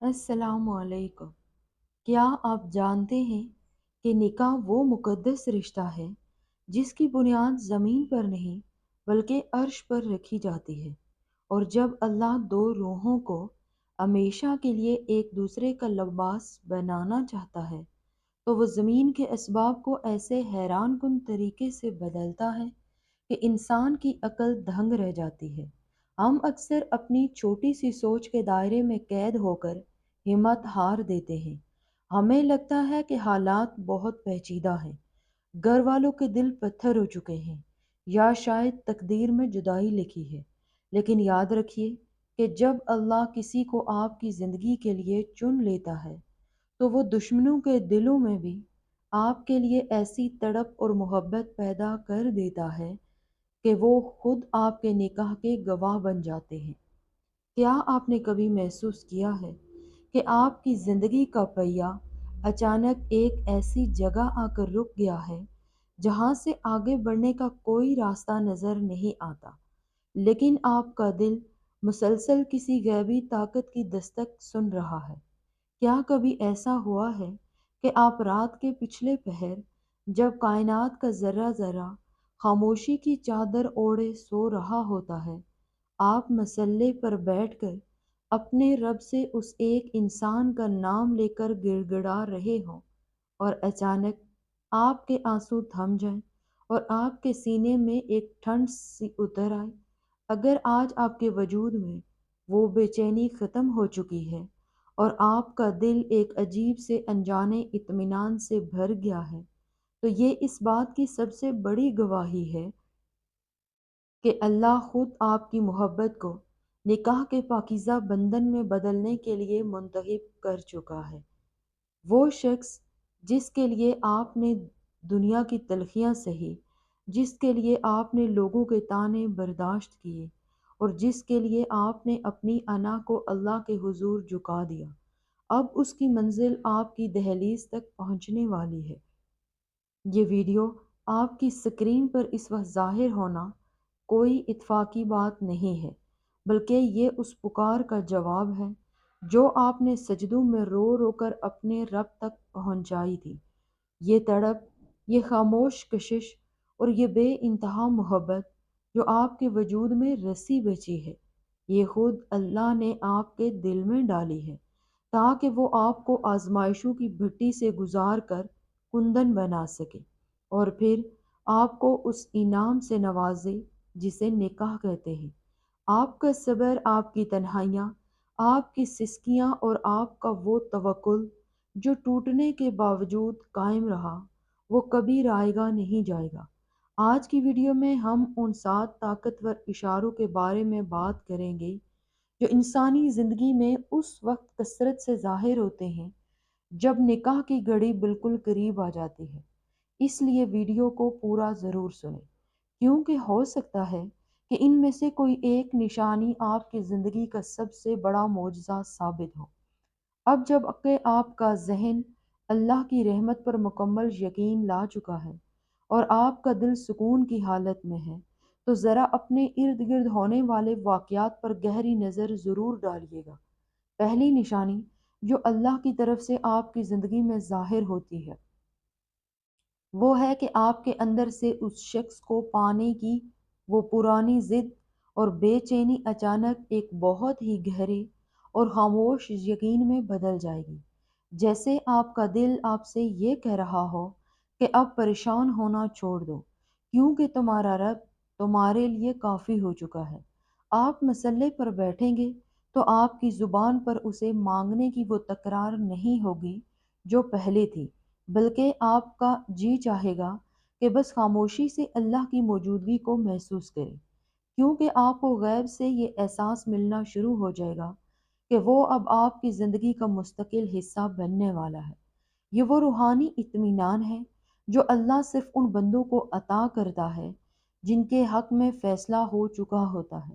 السلام علیکم۔ کیا آپ جانتے ہیں کہ نکاح وہ مقدس رشتہ ہے جس کی بنیاد زمین پر نہیں بلکہ عرش پر رکھی جاتی ہے، اور جب اللہ دو روحوں کو ہمیشہ کے لیے ایک دوسرے کا لباس بنانا چاہتا ہے تو وہ زمین کے اسباب کو ایسے حیران کن طریقے سے بدلتا ہے کہ انسان کی عقل دھنگ رہ جاتی ہے۔ ہم اکثر اپنی چھوٹی سی سوچ کے دائرے میں قید ہو کر ہمت ہار دیتے ہیں۔ ہمیں لگتا ہے کہ حالات بہت پیچیدہ ہیں، گھر والوں کے دل پتھر ہو چکے ہیں، یا شاید تقدیر میں جدائی لکھی ہے۔ لیکن یاد رکھیے کہ جب اللہ کسی کو آپ کی زندگی کے لیے چن لیتا ہے تو وہ دشمنوں کے دلوں میں بھی آپ کے لیے ایسی تڑپ اور محبت پیدا کر دیتا ہے کہ وہ خود آپ کے نکاح کے گواہ بن جاتے ہیں۔ کیا آپ نے کبھی محسوس کیا ہے کہ آپ کی زندگی کا پہیہ اچانک ایک ایسی جگہ آ کر رک گیا ہے جہاں سے آگے بڑھنے کا کوئی راستہ نظر نہیں آتا، لیکن آپ کا دل مسلسل کسی غیبی طاقت کی دستک سن رہا ہے؟ کیا کبھی ایسا ہوا ہے کہ آپ رات کے پچھلے پہر، جب کائنات کا ذرہ ذرہ خاموشی کی چادر اوڑھے سو رہا ہوتا ہے، آپ مسلے پر بیٹھ کر اپنے رب سے اس ایک انسان کا نام لے کر گڑ گڑا رہے ہوں، اور اچانک آپ کے آنسو تھم جائیں اور آپ کے سینے میں ایک ٹھنڈ سی اتر آئے؟ اگر آج آپ کے وجود میں وہ بے چینی ختم ہو چکی ہے اور آپ کا دل ایک عجیب سے انجانے اطمینان سے بھر گیا ہے، تو یہ اس بات کی سب سے بڑی گواہی ہے کہ اللہ خود آپ کی محبت کو نکاح کے پاکیزہ بندھن میں بدلنے کے لیے منتخب کر چکا ہے۔ وہ شخص جس کے لیے آپ نے دنیا کی تلخیاں سہی، جس کے لیے آپ نے لوگوں کے طعنے برداشت کیے، اور جس کے لیے آپ نے اپنی انا کو اللہ کے حضور جھکا دیا، اب اس کی منزل آپ کی دہلیز تک پہنچنے والی ہے۔ یہ ویڈیو آپ کی سکرین پر اس وقت ظاہر ہونا کوئی اتفاقی بات نہیں ہے، بلکہ یہ اس پکار کا جواب ہے جو آپ نے سجدوں میں رو رو کر اپنے رب تک پہنچائی تھی۔ یہ تڑپ، یہ خاموش کشش اور یہ بے انتہا محبت جو آپ کے وجود میں رسی بچی ہے، یہ خود اللہ نے آپ کے دل میں ڈالی ہے تاکہ وہ آپ کو آزمائشوں کی بھٹی سے گزار کر کندن بنا سکے، اور پھر آپ کو اس انعام سے نوازے جسے نکاح کہتے ہیں۔ آپ کا صبر، آپ کی تنہائیاں، آپ کی سسکیاں اور آپ کا وہ توکل جو ٹوٹنے کے باوجود قائم رہا، وہ کبھی رائے گا نہیں جائے گا۔ آج کی ویڈیو میں ہم ان 7 طاقتور اشاروں کے بارے میں بات کریں گے جو انسانی زندگی میں اس وقت کثرت سے ظاہر ہوتے ہیں جب نکاح کی گھڑی بالکل قریب آ جاتی ہے۔ اس لیے ویڈیو کو پورا ضرور سنیں، کیونکہ ہو سکتا ہے کہ ان میں سے کوئی ایک نشانی آپ کی زندگی کا سب سے بڑا معجزہ ثابت ہو۔ اب جب کہ آپ کا ذہن اللہ کی رحمت پر مکمل یقین لا چکا ہے اور آپ کا دل سکون کی حالت میں ہے، تو ذرا اپنے ارد گرد ہونے والے واقعات پر گہری نظر ضرور ڈالیے گا۔ پہلی نشانی جو اللہ کی طرف سے آپ کی زندگی میں ظاہر ہوتی ہے وہ ہے کہ آپ کے اندر سے اس شخص کو پانے کی وہ پرانی ضد اور بے چینی اچانک ایک بہت ہی گہرے اور خاموش یقین میں بدل جائے گی، جیسے آپ کا دل آپ سے یہ کہہ رہا ہو کہ اب پریشان ہونا چھوڑ دو، کیونکہ تمہارا رب تمہارے لیے کافی ہو چکا ہے۔ آپ مسلے پر بیٹھیں گے تو آپ کی زبان پر اسے مانگنے کی وہ تکرار نہیں ہوگی جو پہلے تھی، بلکہ آپ کا جی چاہے گا کہ بس خاموشی سے اللہ کی موجودگی کو محسوس کریں، کیونکہ آپ کو غیب سے یہ احساس ملنا شروع ہو جائے گا کہ وہ اب آپ کی زندگی کا مستقل حصہ بننے والا ہے۔ یہ وہ روحانی اطمینان ہے جو اللہ صرف ان بندوں کو عطا کرتا ہے جن کے حق میں فیصلہ ہو چکا ہوتا ہے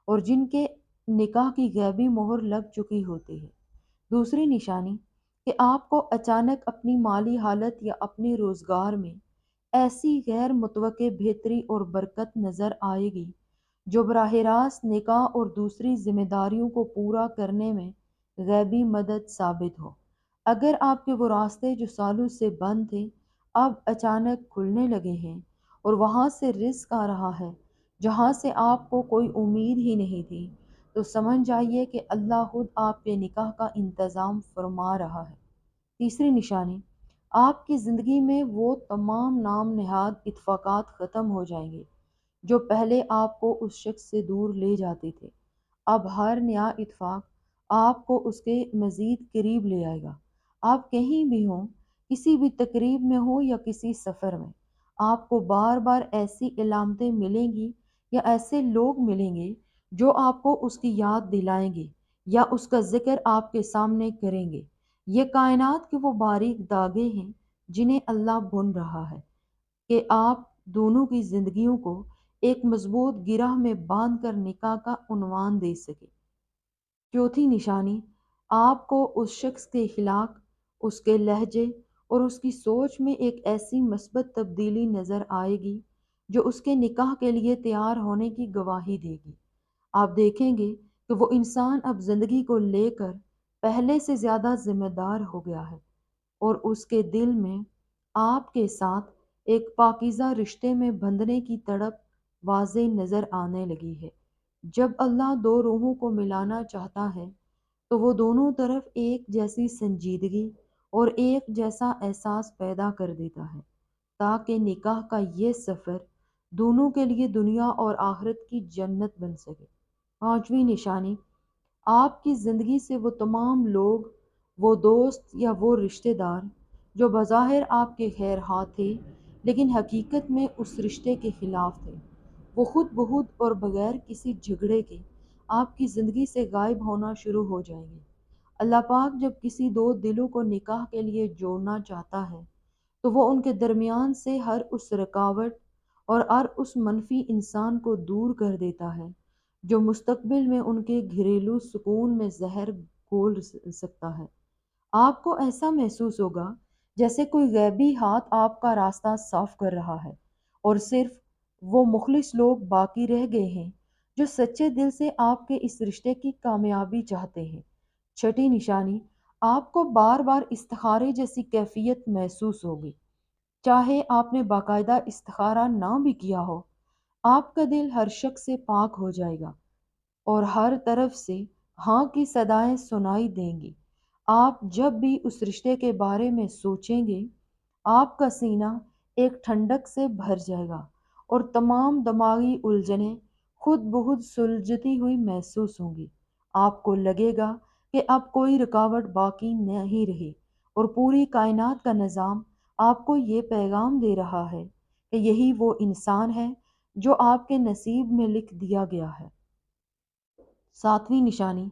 اور جن کے نکاح کی غیبی مہر لگ چکی ہوتی ہے۔ دوسری نشانی کہ آپ کو اچانک اپنی مالی حالت یا اپنے روزگار میں ایسی غیر متوقع بہتری اور برکت نظر آئے گی جو براہ راست نکاح اور دوسری ذمہ داریوں کو پورا کرنے میں غیبی مدد ثابت ہو۔ اگر آپ کے وہ راستے جو سالوں سے بند تھے اب اچانک کھلنے لگے ہیں اور وہاں سے رزق آ رہا ہے جہاں سے آپ کو کوئی امید ہی نہیں تھی، تو سمجھ جائیے کہ اللہ خود آپ کے نکاح کا انتظام فرما رہا ہے۔ تیسری نشانی، آپ کی زندگی میں وہ تمام نام نہاد اتفاقات ختم ہو جائیں گے جو پہلے آپ کو اس شخص سے دور لے جاتے تھے۔ اب ہر نیا اتفاق آپ کو اس کے مزید قریب لے آئے گا۔ آپ کہیں بھی ہوں، کسی بھی تقریب میں ہوں یا کسی سفر میں، آپ کو بار بار ایسی علامتیں ملیں گی یا ایسے لوگ ملیں گے جو آپ کو اس کی یاد دلائیں گے یا اس کا ذکر آپ کے سامنے کریں گے۔ یہ کائنات کے وہ باریک دھاگے ہیں جنہیں اللہ بن رہا ہے کہ آپ دونوں کی زندگیوں کو ایک مضبوط گرہ میں باندھ کر نکاح کا عنوان دے سکے۔ چوتھی نشانی، آپ کو اس شخص کے اخلاق، اس کے لہجے اور اس کی سوچ میں ایک ایسی مثبت تبدیلی نظر آئے گی جو اس کے نکاح کے لیے تیار ہونے کی گواہی دے گی۔ آپ دیکھیں گے کہ وہ انسان اب زندگی کو لے کر پہلے سے زیادہ ذمہ دار ہو گیا ہے اور اس کے دل میں آپ کے ساتھ ایک پاکیزہ رشتے میں بندھنے کی تڑپ واضح نظر آنے لگی ہے۔ جب اللہ دو روحوں کو ملانا چاہتا ہے تو وہ دونوں طرف ایک جیسی سنجیدگی اور ایک جیسا احساس پیدا کر دیتا ہے تاکہ نکاح کا یہ سفر دونوں کے لیے دنیا اور آخرت کی جنت بن سکے۔ پانچویں نشانی، آپ کی زندگی سے وہ تمام لوگ، وہ دوست یا وہ رشتہ دار جو بظاہر آپ کے خیر خواہ تھے لیکن حقیقت میں اس رشتے کے خلاف تھے، وہ خود بخود اور بغیر کسی جھگڑے کے آپ کی زندگی سے غائب ہونا شروع ہو جائیں گے۔ اللہ پاک جب کسی دو دلوں کو نکاح کے لیے جوڑنا چاہتا ہے تو وہ ان کے درمیان سے ہر اس رکاوٹ اور ہر اس منفی انسان کو دور کر دیتا ہے جو مستقبل میں ان کے گھریلو سکون میں زہر گھول سکتا ہے۔ آپ کو ایسا محسوس ہوگا جیسے کوئی غیبی ہاتھ آپ کا راستہ صاف کر رہا ہے اور صرف وہ مخلص لوگ باقی رہ گئے ہیں جو سچے دل سے آپ کے اس رشتے کی کامیابی چاہتے ہیں۔ چھٹی نشانی، آپ کو بار بار استخارے جیسی کیفیت محسوس ہوگی۔ چاہے آپ نے باقاعدہ استخارہ نہ بھی کیا ہو، آپ کا دل ہر شخص سے پاک ہو جائے گا اور ہر طرف سے ہاں کی صدائیں سنائی دیں گی۔ آپ جب بھی اس رشتے کے بارے میں سوچیں گے، آپ کا سینہ ایک ٹھنڈک سے بھر جائے گا اور تمام دماغی الجھنیں خود بخود سلجھتی ہوئی محسوس ہوں گی۔ آپ کو لگے گا کہ اب کوئی رکاوٹ باقی نہیں رہی اور پوری کائنات کا نظام آپ کو یہ پیغام دے رہا ہے کہ یہی وہ انسان ہے جو آپ کے نصیب میں لکھ دیا گیا ہے۔ ساتویں نشانی،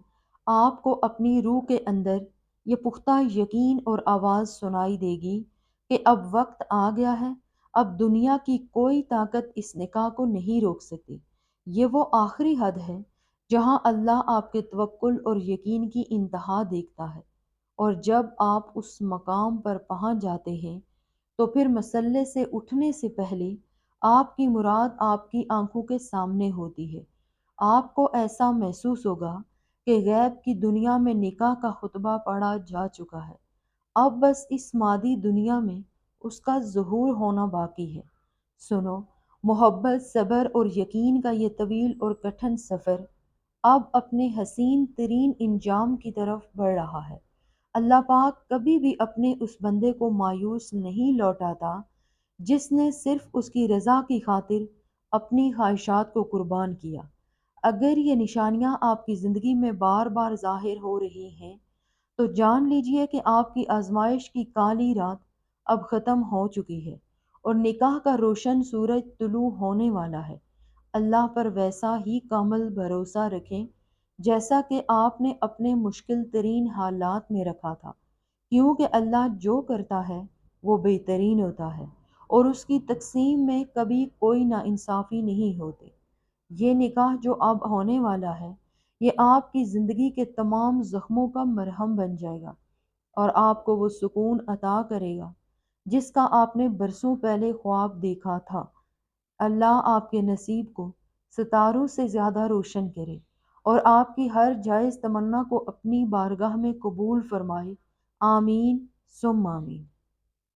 آپ کو اپنی روح کے اندر یہ پختہ یقین اور آواز سنائی دے گی کہ اب وقت آ گیا ہے، اب دنیا کی کوئی طاقت اس نکاح کو نہیں روک سکتی۔ یہ وہ آخری حد ہے جہاں اللہ آپ کے توکل اور یقین کی انتہا دیکھتا ہے، اور جب آپ اس مقام پر پہنچ جاتے ہیں تو پھر مسئلے سے اٹھنے سے پہلے آپ کی مراد آپ کی آنکھوں کے سامنے ہوتی ہے۔ آپ کو ایسا محسوس ہوگا کہ غیب کی دنیا میں نکاح کا خطبہ پڑھا جا چکا ہے، اب بس اس مادی دنیا میں اس کا ظہور ہونا باقی ہے۔ سنو، محبت، صبر اور یقین کا یہ طویل اور کٹھن سفر اب اپنے حسین ترین انجام کی طرف بڑھ رہا ہے۔ اللہ پاک کبھی بھی اپنے اس بندے کو مایوس نہیں لوٹاتا جس نے صرف اس کی رضا کی خاطر اپنی خواہشات کو قربان کیا۔ اگر یہ نشانیاں آپ کی زندگی میں بار بار ظاہر ہو رہی ہیں تو جان لیجئے کہ آپ کی آزمائش کی کالی رات اب ختم ہو چکی ہے اور نکاح کا روشن سورج طلوع ہونے والا ہے۔ اللہ پر ویسا ہی کامل بھروسہ رکھیں جیسا کہ آپ نے اپنے مشکل ترین حالات میں رکھا تھا، کیونکہ اللہ جو کرتا ہے وہ بہترین ہوتا ہے اور اس کی تقسیم میں کبھی کوئی ناانصافی نہیں ہوتی۔ یہ نکاح جو اب ہونے والا ہے، یہ آپ کی زندگی کے تمام زخموں کا مرہم بن جائے گا اور آپ کو وہ سکون عطا کرے گا جس کا آپ نے برسوں پہلے خواب دیکھا تھا۔ اللہ آپ کے نصیب کو ستاروں سے زیادہ روشن کرے اور آپ کی ہر جائز تمنا کو اپنی بارگاہ میں قبول فرمائے۔ آمین ثم آمین۔